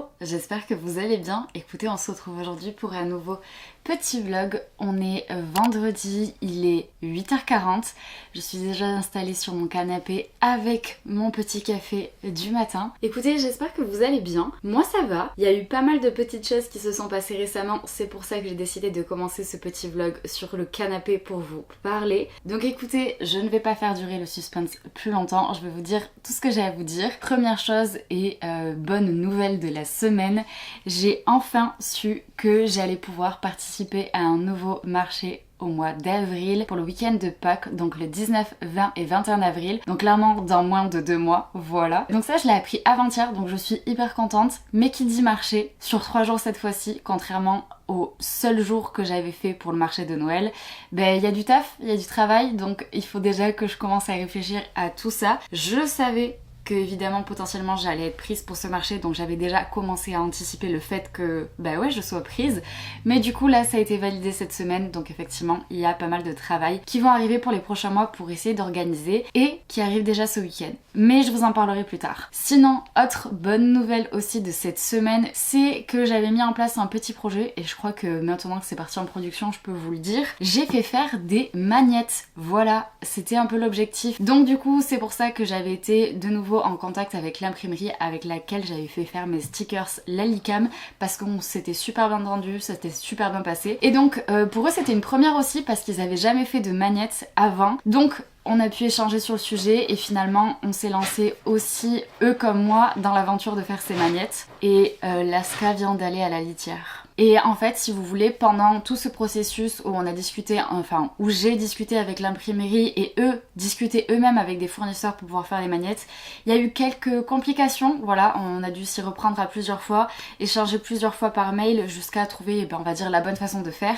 Hello, j'espère que vous allez bien. Écoutez, on se retrouve aujourd'hui pour un nouveau petit vlog. On est vendredi, il est 8h40. Je suis déjà installée sur mon canapé avec mon petit café du matin. Écoutez, j'espère que vous allez bien. Moi ça va. Il y a eu pas mal de petites choses qui se sont passées récemment. C'est pour ça que j'ai décidé de commencer ce petit vlog sur le canapé pour vous parler. Donc écoutez, je ne vais pas faire durer le suspense plus longtemps. Je vais vous dire tout ce que j'ai à vous dire. Première chose et bonne nouvelle de la semaine, j'ai enfin su que j'allais pouvoir participer à un nouveau marché au mois d'avril pour le week-end de Pâques, donc le 19, 20 et 21 avril, donc clairement dans moins de 2 mois, voilà. Donc ça je l'ai appris avant-hier, donc je suis hyper contente, mais qui dit marché, sur 3 jours cette fois-ci, contrairement au seul jour que j'avais fait pour le marché de Noël, ben il y a du taf, il y a du travail, donc il faut déjà que je commence à réfléchir à tout ça. Je savais que évidemment potentiellement j'allais être prise pour ce marché, donc j'avais déjà commencé à anticiper le fait que bah ouais je sois prise, mais du coup là ça a été validé cette semaine, donc effectivement il y a pas mal de travail qui vont arriver pour les prochains mois pour essayer d'organiser et qui arrive déjà ce week-end, mais je vous en parlerai plus tard. Sinon, autre bonne nouvelle aussi de cette semaine, c'est que j'avais mis en place un petit projet et je crois que maintenant que c'est parti en production je peux vous le dire, j'ai fait faire des magnettes, voilà, c'était un peu l'objectif, donc du coup c'est pour ça que j'avais été de nouveau en contact avec l'imprimerie avec laquelle j'avais fait faire mes stickers Lalicam, parce qu'on s'était super bien entendu, ça s'était super bien passé, et donc pour eux c'était une première aussi parce qu'ils avaient jamais fait de magnettes avant, donc on a pu échanger sur le sujet et finalement on s'est lancé aussi, eux comme moi, dans l'aventure de faire ces magnettes. Et Laska vient d'aller à la litière. Et en fait, si vous voulez, pendant tout ce processus où on a discuté, enfin où j'ai discuté avec l'imprimerie et eux discuté eux-mêmes avec des fournisseurs pour pouvoir faire les magnettes, il y a eu quelques complications, voilà, on a dû s'y reprendre à plusieurs fois, échanger plusieurs fois par mail jusqu'à trouver, on va dire, la bonne façon de faire.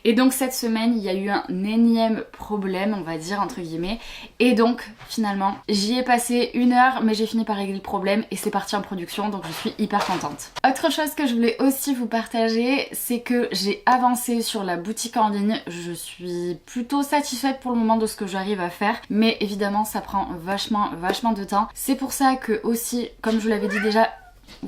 Et donc cette semaine, il y a eu un énième problème, on va dire, entre guillemets. Et donc finalement j'y ai passé 1 heure, mais j'ai fini par régler le problème et c'est parti en production, donc je suis hyper contente. Autre chose que je voulais aussi vous partager, c'est que j'ai avancé sur la boutique en ligne. Je suis plutôt satisfaite pour le moment de ce que j'arrive à faire, mais évidemment ça prend vachement de temps. C'est pour ça que aussi, comme je vous l'avais dit déjà,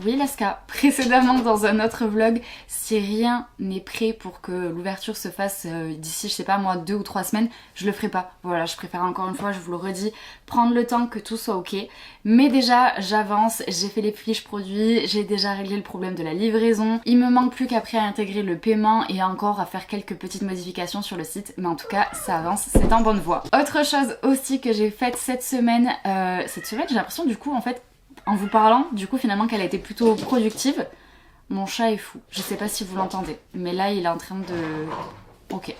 oui Laska, précédemment dans un autre vlog, si rien n'est prêt pour que l'ouverture se fasse d'ici, je sais pas moi, 2 ou 3 semaines, je le ferai pas. Voilà, je préfère encore une fois, je vous le redis, prendre le temps que tout soit ok. Mais déjà, j'avance, j'ai fait les fiches produits, j'ai déjà réglé le problème de la livraison. Il me manque plus qu'après à intégrer le paiement et encore à faire quelques petites modifications sur le site. Mais en tout cas, ça avance, c'est en bonne voie. Autre chose aussi que j'ai faite cette semaine, j'ai l'impression du coup en fait, en vous parlant, du coup finalement qu'elle a été plutôt productive. Mon chat est fou, je sais pas si vous l'entendez, mais là il est en train de... Ok.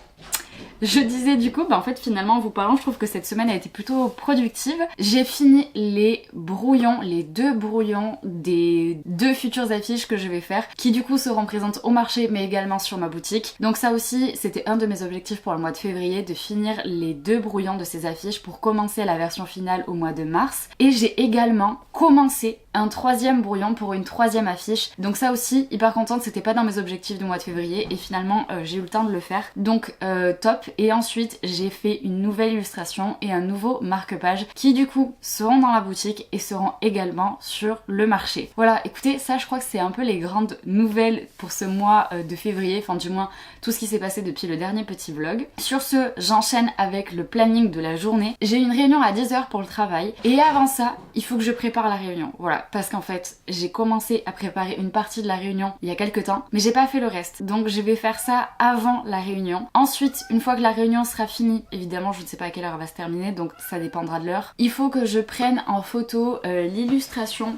Je disais du coup, en fait finalement en vous parlant, je trouve que cette semaine a été plutôt productive. J'ai fini les brouillons, les 2 brouillons des 2 futures affiches que je vais faire, qui du coup seront présentes au marché mais également sur ma boutique. Donc ça aussi, c'était un de mes objectifs pour le mois de février, de finir les 2 brouillons de ces affiches pour commencer la version finale au mois de mars. Et j'ai également commencé un 3e brouillon pour une 3e affiche. Donc ça aussi, hyper contente, c'était pas dans mes objectifs du mois de février et finalement j'ai eu le temps de le faire. Donc top. Et ensuite j'ai fait une nouvelle illustration et un nouveau marque-page qui du coup seront dans la boutique et seront également sur le marché. Voilà, écoutez, ça je crois que c'est un peu les grandes nouvelles pour ce mois de février, enfin du moins tout ce qui s'est passé depuis le dernier petit vlog. Sur ce, j'enchaîne avec le planning de la journée. J'ai une réunion à 10h pour le travail et avant ça, il faut que je prépare la réunion. Voilà, parce qu'en fait, j'ai commencé à préparer une partie de la réunion il y a quelques temps, mais j'ai pas fait le reste. Donc je vais faire ça avant la réunion. Ensuite, une fois que la réunion sera finie, évidemment je ne sais pas à quelle heure elle va se terminer, donc ça dépendra de l'heure, il faut que je prenne en photo l'illustration,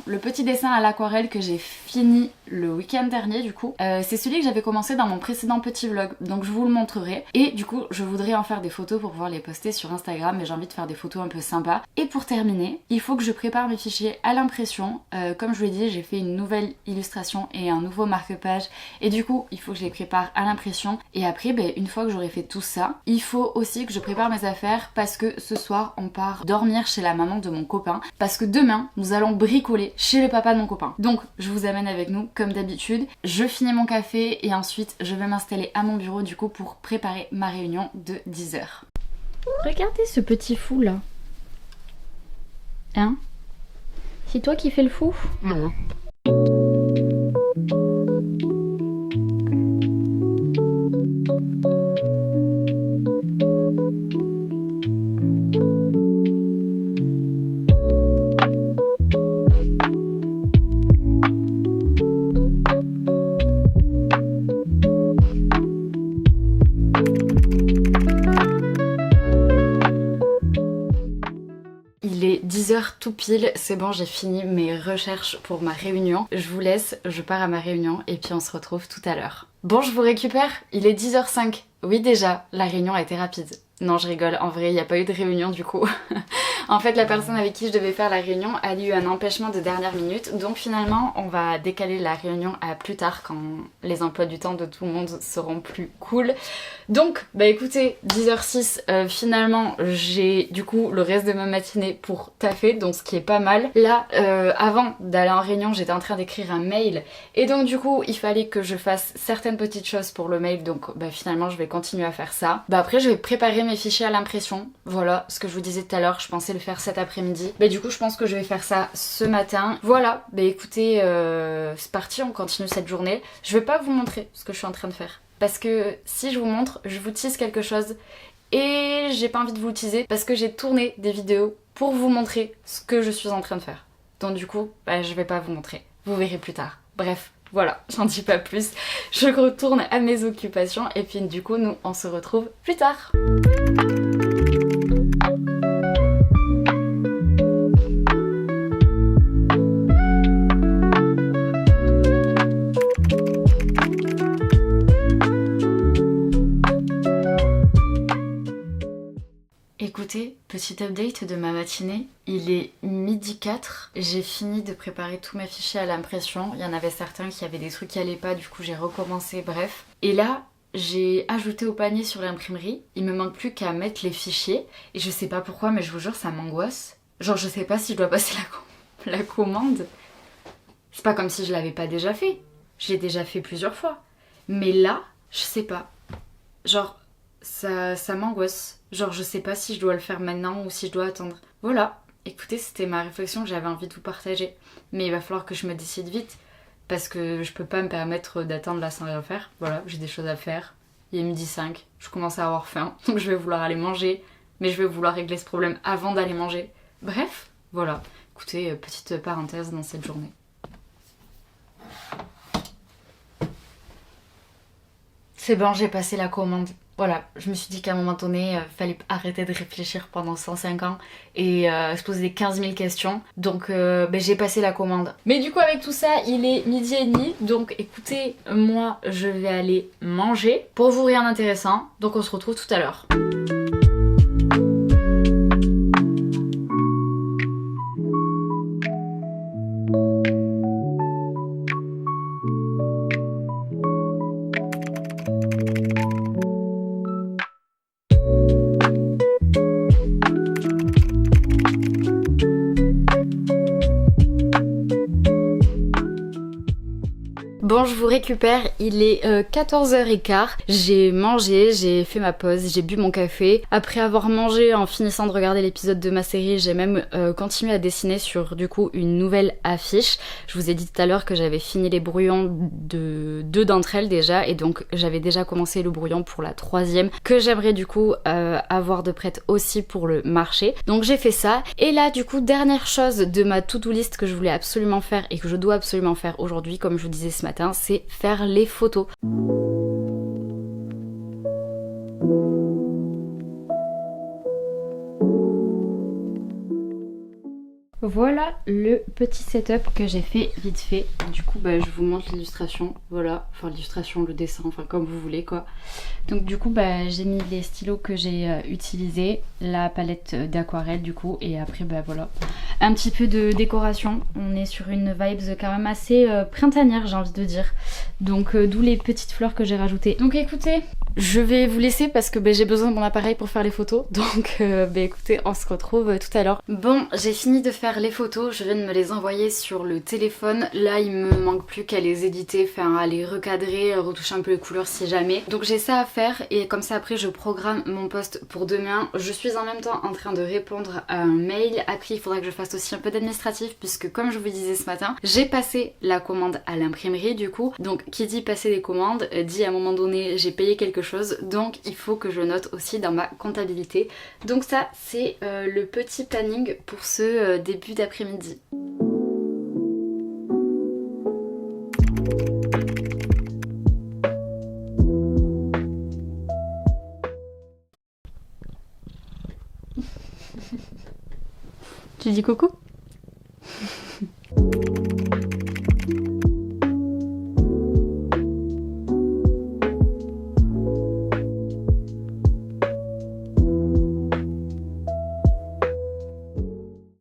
le petit dessin à l'aquarelle que j'ai fini le week-end dernier du coup. C'est celui que j'avais commencé dans mon précédent petit vlog, donc je vous le montrerai. Et du coup, je voudrais en faire des photos pour pouvoir les poster sur Instagram, mais j'ai envie de faire des photos un peu sympas. Et pour terminer, il faut que je prépare mes fichiers à l'impression. Comme je vous l'ai dit, j'ai fait une nouvelle illustration et un nouveau marque-page, et du coup, il faut que je les prépare à l'impression. Et après, une fois que j'aurai fait tout ça, il faut aussi que je prépare mes affaires parce que ce soir, on part dormir chez la maman de mon copain, parce que demain, nous allons bricoler chez le papa de mon copain. Donc, je vous amène avec nous, comme d'habitude. Je finis mon café et ensuite, je vais m'installer à mon bureau du coup pour préparer ma réunion de 10h. Regardez ce petit fou là. Hein? C'est toi qui fais le fou? Non. 10h tout pile, c'est bon, j'ai fini mes recherches pour ma réunion. Je vous laisse, je pars à ma réunion et puis on se retrouve tout à l'heure. Bon, je vous récupère, il est 10h05. Oui déjà, la réunion a été rapide. Non, je rigole, en vrai, il n'y a pas eu de réunion du coup. En fait, la personne avec qui je devais faire la réunion a eu un empêchement de dernière minute, donc finalement, on va décaler la réunion à plus tard quand les emplois du temps de tout le monde seront plus cool. Donc, bah écoutez, 10h06, finalement, j'ai du coup le reste de ma matinée pour taffer, donc ce qui est pas mal. Là, avant d'aller en réunion, j'étais en train d'écrire un mail, et donc du coup, il fallait que je fasse certaines petites choses pour le mail, donc bah finalement, je vais continuer à faire ça. Bah après, je vais préparer mes fichiers à l'impression, voilà, ce que je vous disais tout à l'heure, je pensais le faire cet après-midi. Bah du coup, je pense que je vais faire ça ce matin. Voilà, bah écoutez, c'est parti, on continue cette journée. Je vais pas vous montrer ce que je suis en train de faire. Parce que si je vous montre, je vous tease quelque chose et j'ai pas envie de vous le teaser parce que j'ai tourné des vidéos pour vous montrer ce que je suis en train de faire. Donc du coup, bah, je vais pas vous montrer. Vous verrez plus tard. Bref, voilà, j'en dis pas plus. Je retourne à mes occupations et puis du coup, nous, on se retrouve plus tard. Écoutez, petit update de ma matinée, il est 12h04, j'ai fini de préparer tous mes fichiers à l'impression, il y en avait certains qui avaient des trucs qui allaient pas, du coup j'ai recommencé, bref. Et là, j'ai ajouté au panier sur l'imprimerie, il me manque plus qu'à mettre les fichiers, et je sais pas pourquoi, mais je vous jure, ça m'angoisse. Genre je sais pas si je dois passer la commande. C'est pas comme si je l'avais pas déjà fait, je l'ai déjà fait plusieurs fois. Mais là, je sais pas, genre ça m'angoisse. Genre je sais pas si je dois le faire maintenant ou si je dois attendre. Voilà, écoutez, c'était ma réflexion que j'avais envie de vous partager. Mais il va falloir que je me décide vite parce que je peux pas me permettre d'attendre là sans rien faire. Voilà, j'ai des choses à faire. Il est 12h05, je commence à avoir faim, donc je vais vouloir aller manger. Mais je vais vouloir régler ce problème avant d'aller manger. Bref, voilà. Écoutez, petite parenthèse dans cette journée. C'est bon, j'ai passé la commande. Voilà, je me suis dit qu'à un moment donné, fallait arrêter de réfléchir pendant 105 ans et se poser des 15 000 questions. Donc j'ai passé la commande. Mais du coup avec tout ça, il est 12h30. Donc écoutez, moi je vais aller manger. Pour vous rien d'intéressant. Donc on se retrouve tout à l'heure. Bon, je vous récupère, il est 14h15, j'ai mangé, j'ai fait ma pause, j'ai bu mon café. Après avoir mangé, en finissant de regarder l'épisode de ma série, j'ai même continué à dessiner sur du coup une nouvelle affiche. Je vous ai dit tout à l'heure que j'avais fini les brouillons de 2 d'entre elles déjà, et donc j'avais déjà commencé le brouillon pour la 3e, que j'aimerais du coup avoir de prête aussi pour le marché. Donc j'ai fait ça, et là du coup dernière chose de ma to-do list que je voulais absolument faire et que je dois absolument faire aujourd'hui, comme je vous disais ce matin, c'est faire les photos. Voilà le petit setup que j'ai fait vite fait. Du coup je vous montre l'illustration, voilà, enfin l'illustration, le dessin, enfin comme vous voulez quoi. Donc du coup j'ai mis les stylos que j'ai utilisés, la palette d'aquarelle du coup, et après voilà, un petit peu de décoration. On est sur une vibes quand même assez printanière, j'ai envie de dire. Donc d'où les petites fleurs que j'ai rajoutées. Donc écoutez, je vais vous laisser parce que j'ai besoin de mon appareil pour faire les photos. Donc écoutez, on se retrouve tout à l'heure. Bon, j'ai fini de faire les photos, je viens de me les envoyer sur le téléphone. Là il me manque plus qu'à les éditer, enfin à les recadrer, retoucher un peu les couleurs si jamais. Donc j'ai ça à faire et comme ça après je programme mon post pour demain. Je suis en même temps en train de répondre à un mail. Après il faudra que je fasse aussi un peu d'administratif puisque comme je vous disais ce matin, j'ai passé la commande à l'imprimerie du coup. Donc qui dit passer des commandes, dit à un moment donné j'ai payé quelque chose, donc il faut que je note aussi dans ma comptabilité. Donc ça c'est le petit planning pour ce début d'après-midi. Tu dis coucou?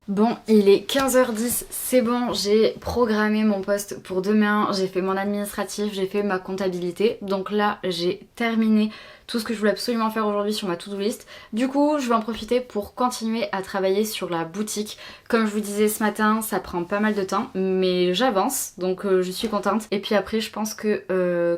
Bon, il est 15h10, c'est bon, j'ai programmé mon poste pour demain, j'ai fait mon administratif, j'ai fait ma comptabilité. Donc là, j'ai terminé tout ce que je voulais absolument faire aujourd'hui sur ma to-do list. Du coup, je vais en profiter pour continuer à travailler sur la boutique. Comme je vous disais ce matin, ça prend pas mal de temps, mais j'avance, donc je suis contente. Et puis après, je pense que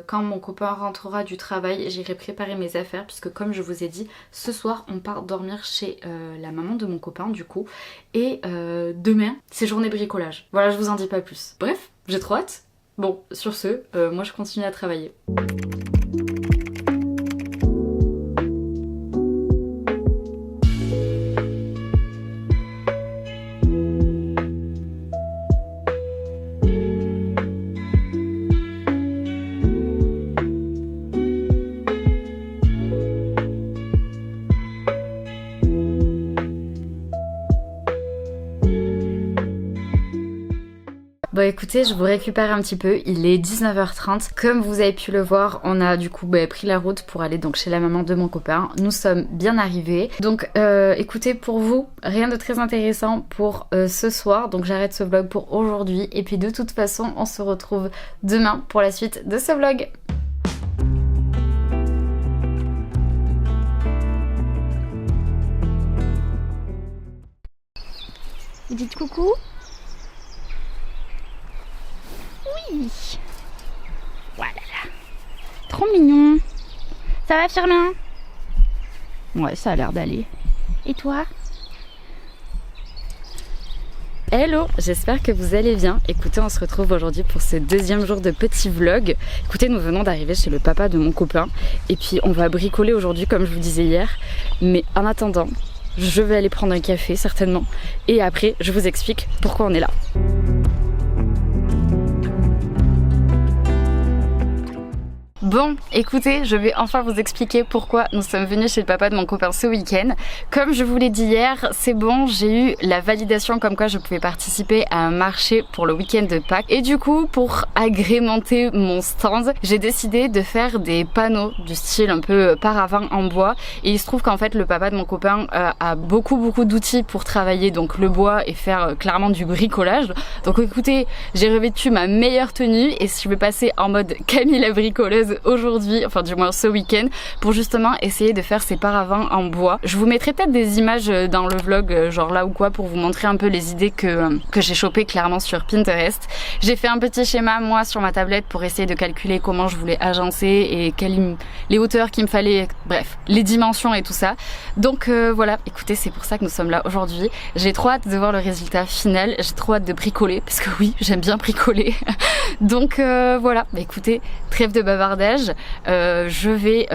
quand mon copain rentrera du travail, j'irai préparer mes affaires, puisque comme je vous ai dit, ce soir, on part dormir chez la maman de mon copain, du coup. Et demain, c'est journée bricolage. Voilà, je vous en dis pas plus. Bref, j'ai trop hâte. Bon, sur ce, moi je continue à travailler. Bon écoutez, je vous récupère un petit peu, il est 19h30. Comme vous avez pu le voir, on a du coup pris la route pour aller donc chez la maman de mon copain. Nous sommes bien arrivés. Donc écoutez, pour vous, rien de très intéressant pour ce soir. Donc j'arrête ce vlog pour aujourd'hui. Et puis de toute façon, on se retrouve demain pour la suite de ce vlog. Vous dites coucou? Oui. Voilà. Trop mignon. Ça va Firmin? Ouais, ça a l'air d'aller. Et toi? Hello, j'espère que vous allez bien. Écoutez, on se retrouve aujourd'hui pour ce deuxième jour de petit vlog. Écoutez, nous venons d'arriver chez le papa de mon copain. Et puis on va bricoler aujourd'hui comme je vous disais hier. Mais en attendant, je vais aller prendre un café certainement. Et après, je vous explique pourquoi on est là. Bon, écoutez, je vais enfin vous expliquer pourquoi nous sommes venus chez le papa de mon copain ce week-end. Comme je vous l'ai dit hier, c'est bon, j'ai eu la validation comme quoi je pouvais participer à un marché pour le week-end de Pâques. Et du coup, pour agrémenter mon stand, j'ai décidé de faire des panneaux du style un peu paravent en bois. Et il se trouve qu'en fait, le papa de mon copain a beaucoup d'outils pour travailler donc le bois et faire clairement du bricolage. Donc écoutez, j'ai revêtu ma meilleure tenue et je vais passer en mode Camille la bricoleuse aujourd'hui, enfin du moins ce week-end, pour justement essayer de faire ces paravents en bois. Je vous mettrai peut-être des images dans le vlog, genre là ou quoi, pour vous montrer un peu les idées que j'ai chopées clairement sur Pinterest. J'ai fait un petit schéma moi sur ma tablette pour essayer de calculer comment je voulais agencer et les hauteurs qu'il me fallait, bref, les dimensions et tout ça. Donc voilà, écoutez, c'est pour ça que nous sommes là aujourd'hui. J'ai trop hâte de voir le résultat final, j'ai trop hâte de bricoler, parce que oui, j'aime bien bricoler. Donc voilà, écoutez, trêve de bavardage. Je vais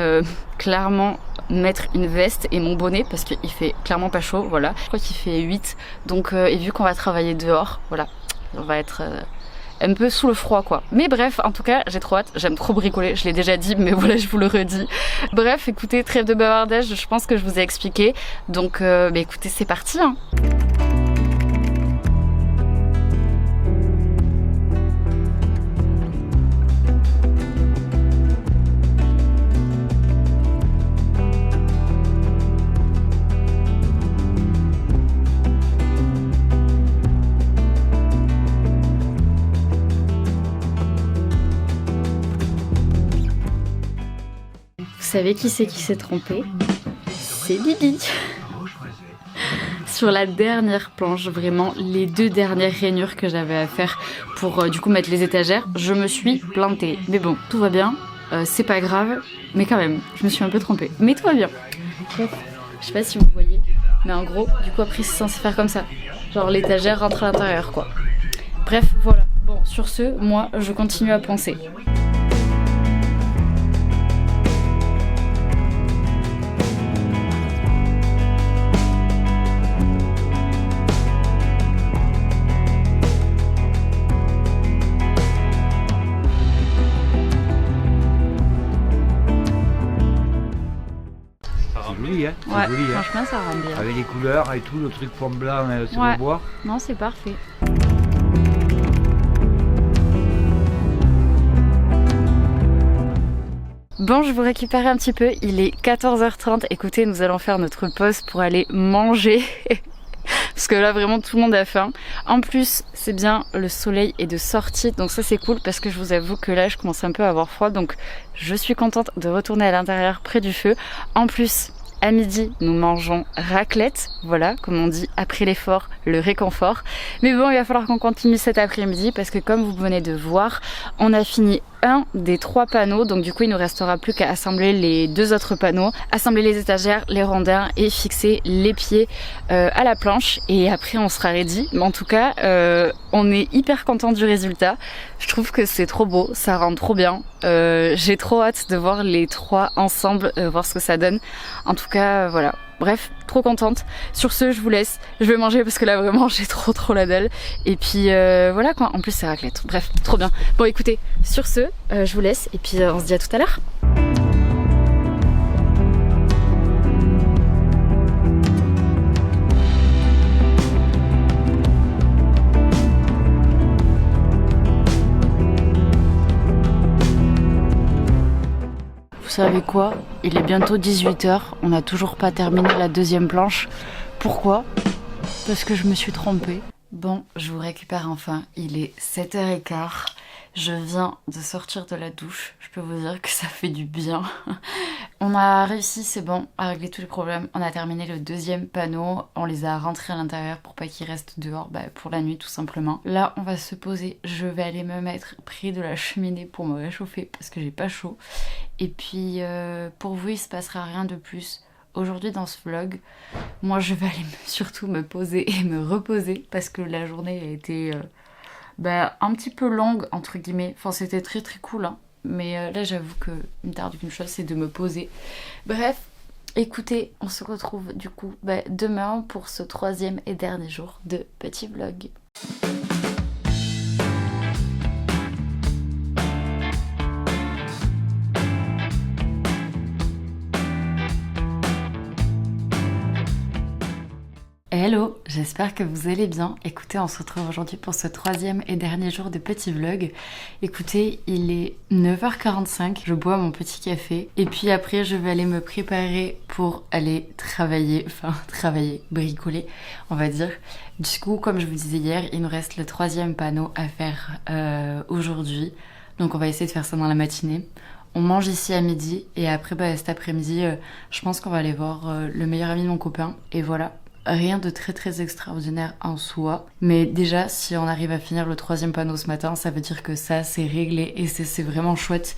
clairement mettre une veste et mon bonnet parce qu'il fait clairement pas chaud, voilà. Je crois qu'il fait 8, donc et vu qu'on va travailler dehors, voilà, on va être un peu sous le froid quoi. Mais bref, en tout cas, j'ai trop hâte, j'aime trop bricoler, je l'ai déjà dit, mais voilà, je vous le redis. Bref, écoutez, trêve de bavardage, je pense que je vous ai expliqué, donc écoutez, c'est parti hein. Vous savez qui c'est qui s'est trompé? C'est Bibi. Sur la dernière planche, vraiment les deux dernières rainures que j'avais à faire pour du coup mettre les étagères, je me suis plantée. Mais bon, tout va bien, c'est pas grave, mais quand même, je me suis un peu trompée. Mais tout va bien. Bref, je sais pas si vous voyez, mais en gros, du coup après c'est censé faire comme ça. Genre l'étagère rentre à l'intérieur quoi. Bref, voilà. Bon, sur ce, moi je continue à penser. Ouais, joli, hein. franchement ça rend bien. Avec les couleurs et tout, le truc fond blanc sur Ouais. le bois. Non, c'est parfait. Bon, je vous récupère un petit peu, il est 14h30. Écoutez, nous allons faire notre pause pour aller manger. Parce que là vraiment tout le monde a faim. En plus c'est bien, le soleil est de sortie, donc ça c'est cool parce que je vous avoue que là je commence un peu à avoir froid, donc je suis contente de retourner à l'intérieur près du feu. En plus à midi nous mangeons raclette, voilà, comme on dit, après l'effort, le réconfort. Mais bon, il va falloir qu'on continue cet après-midi parce que comme vous venez de voir, on a fini un des 3 panneaux, donc du coup il ne nous restera plus qu'à assembler les 2 autres panneaux, assembler les étagères, les rondins et fixer les pieds à la planche, et après on sera ready. Mais en tout cas on est hyper content du résultat, je trouve que c'est trop beau, ça rend trop bien, j'ai trop hâte de voir les 3 ensemble, voir ce que ça donne. En tout cas voilà, bref, trop contente. Sur ce, je vous laisse, je vais manger parce que là vraiment j'ai trop la dalle. Et puis voilà quoi, en plus c'est raclette, bref, trop bien. Bon écoutez, sur ce, je vous laisse et puis on se dit à tout à l'heure. Vous savez quoi? Il est bientôt 18h, on n'a toujours pas terminé la 2e planche. Pourquoi? Parce que je me suis trompée. Bon, je vous récupère enfin, il est 7h15. Je viens de sortir de la douche, je peux vous dire que ça fait du bien. On a réussi, c'est bon, à régler tous les problèmes. On a terminé le 2e panneau, on les a rentrés à l'intérieur pour pas qu'ils restent dehors, pour la nuit tout simplement. Là, on va se poser, je vais aller me mettre près de la cheminée pour me réchauffer parce que j'ai pas chaud. Et puis pour vous, il se passera rien de plus aujourd'hui dans ce vlog. Moi, je vais aller surtout me poser et me reposer parce que la journée a été un petit peu longue entre guillemets. Enfin, c'était très cool, hein. Mais là, j'avoue que une tarde qu'une chose, c'est de me poser. Bref, écoutez, on se retrouve du coup demain pour ce 3e et dernier jour de petit vlog. Hello, j'espère que vous allez bien. Écoutez, on se retrouve aujourd'hui pour ce 3e et dernier jour de petit vlog. Écoutez, il est 9h45, je bois mon petit café et puis après je vais aller me préparer pour aller travailler, bricoler on va dire. Du coup, comme je vous disais hier, il nous reste le 3e panneau à faire aujourd'hui. Donc on va essayer de faire ça dans la matinée. On mange ici à midi et après cet après-midi, je pense qu'on va aller voir le meilleur ami de mon copain et voilà. Rien de très extraordinaire en soi. Mais déjà, si on arrive à finir le 3e panneau ce matin, ça veut dire que ça, c'est réglé et c'est vraiment chouette.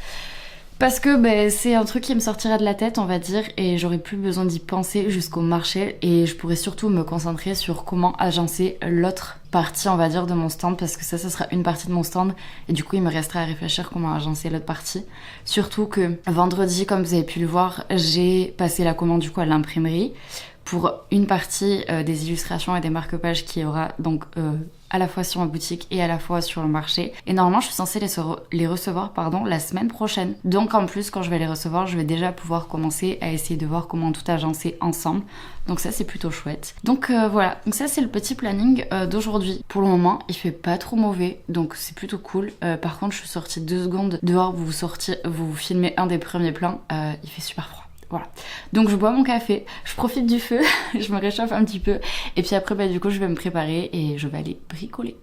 Parce que c'est un truc qui me sortira de la tête, on va dire, et j'aurai plus besoin d'y penser jusqu'au marché. Et je pourrai surtout me concentrer sur comment agencer l'autre partie, on va dire, de mon stand. Parce que ça sera une partie de mon stand. Et du coup, il me restera à réfléchir comment agencer l'autre partie. Surtout que vendredi, comme vous avez pu le voir, j'ai passé la commande du coup à l'imprimerie pour une partie des illustrations et des marque-pages qui aura donc à la fois sur ma boutique et à la fois sur le marché. Et normalement, je suis censée les recevoir la semaine prochaine. Donc en plus, quand je vais les recevoir, je vais déjà pouvoir commencer à essayer de voir comment tout agencer ensemble. Donc ça, c'est plutôt chouette. Donc voilà, donc ça c'est le petit planning d'aujourd'hui. Pour le moment, il fait pas trop mauvais, donc c'est plutôt cool. Par contre, je suis sortie 2 secondes dehors, vous filmez un des premiers plans, il fait super froid. Voilà, donc je bois mon café, je profite du feu, je me réchauffe un petit peu et puis après du coup je vais me préparer et je vais aller bricoler.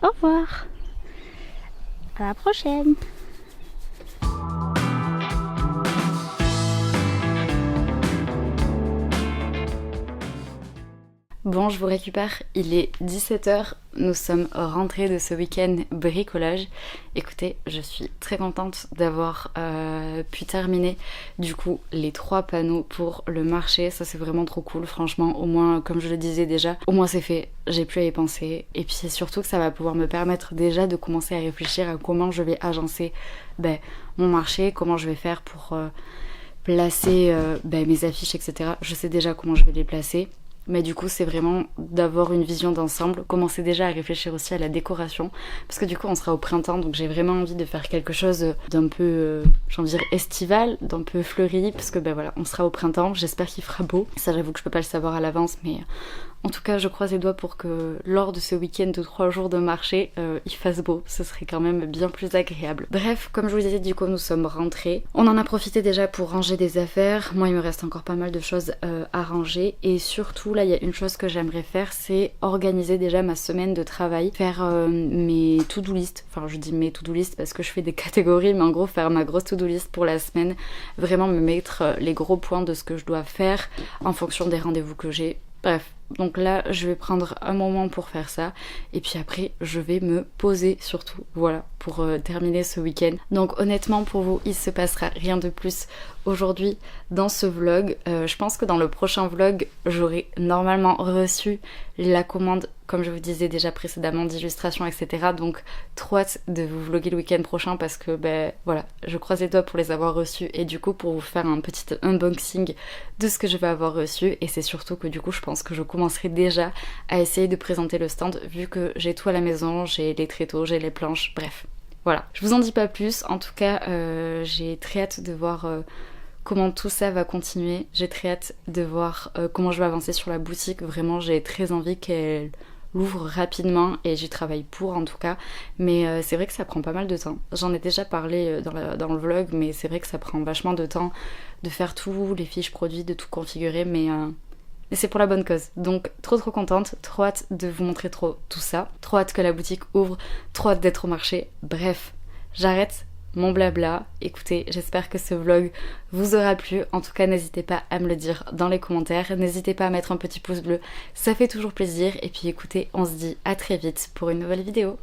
Au revoir. À la prochaine. Bon, je vous récupère, il est 17h, nous sommes rentrés de ce week-end bricolage. Écoutez, je suis très contente d'avoir pu terminer du coup les 3 panneaux pour le marché. Ça c'est vraiment trop cool, franchement, au moins comme je le disais déjà, au moins c'est fait, j'ai plus à y penser. Et puis c'est surtout que ça va pouvoir me permettre déjà de commencer à réfléchir à comment je vais agencer mon marché, comment je vais faire pour placer mes affiches, etc. Je sais déjà comment je vais les placer. Mais du coup c'est vraiment d'avoir une vision d'ensemble, commencer déjà à réfléchir aussi à la décoration, parce que du coup on sera au printemps, donc j'ai vraiment envie de faire quelque chose d'un peu, j'ai envie de dire estival, d'un peu fleuri, parce que voilà, on sera au printemps, j'espère qu'il fera beau. Ça j'avoue que je peux pas le savoir à l'avance, mais en tout cas je croise les doigts pour que lors de ce week-end de 3 jours de marché, il fasse beau, ce serait quand même bien plus agréable. Bref, comme je vous disais, du coup nous sommes rentrés, on en a profité déjà pour ranger des affaires. Moi il me reste encore pas mal de choses à ranger, et surtout là il y a une chose que j'aimerais faire, c'est organiser déjà ma semaine de travail, faire mes to-do list, enfin je dis mes to-do list parce que je fais des catégories, mais en gros faire ma grosse to-do list pour la semaine, vraiment me mettre les gros points de ce que je dois faire en fonction des rendez-vous que j'ai. Bref, donc là je vais prendre un moment pour faire ça, et puis après je vais me poser surtout, voilà, pour terminer ce week-end. Donc honnêtement pour vous il se passera rien de plus aujourd'hui dans ce vlog. Je pense que dans le prochain vlog j'aurai normalement reçu la commande, comme je vous disais déjà précédemment, d'illustration, etc. Donc trop hâte de vous vlogger le week-end prochain, parce que voilà, je croise les doigts pour les avoir reçus, et du coup pour vous faire un petit unboxing de ce que je vais avoir reçu. Et c'est surtout que du coup je pense que je commencerai déjà à essayer de présenter le stand, vu que j'ai tout à la maison, j'ai les tréteaux, j'ai les planches, bref. Voilà, je vous en dis pas plus, en tout cas j'ai très hâte de voir comment tout ça va continuer. J'ai très hâte de voir comment je vais avancer sur la boutique. Vraiment j'ai très envie qu'elle l'ouvre rapidement, et j'y travaille pour en tout cas, mais c'est vrai que ça prend pas mal de temps. J'en ai déjà parlé dans le vlog, mais c'est vrai que ça prend vachement de temps de faire tous les fiches produits, de tout configurer, mais c'est pour la bonne cause. Donc trop contente, trop hâte de vous montrer tout ça, trop hâte que la boutique ouvre, trop hâte d'être au marché. Bref, j'arrête mon blabla. Écoutez, j'espère que ce vlog vous aura plu. En tout cas, n'hésitez pas à me le dire dans les commentaires. N'hésitez pas à mettre un petit pouce bleu, ça fait toujours plaisir. Et puis écoutez, on se dit à très vite pour une nouvelle vidéo.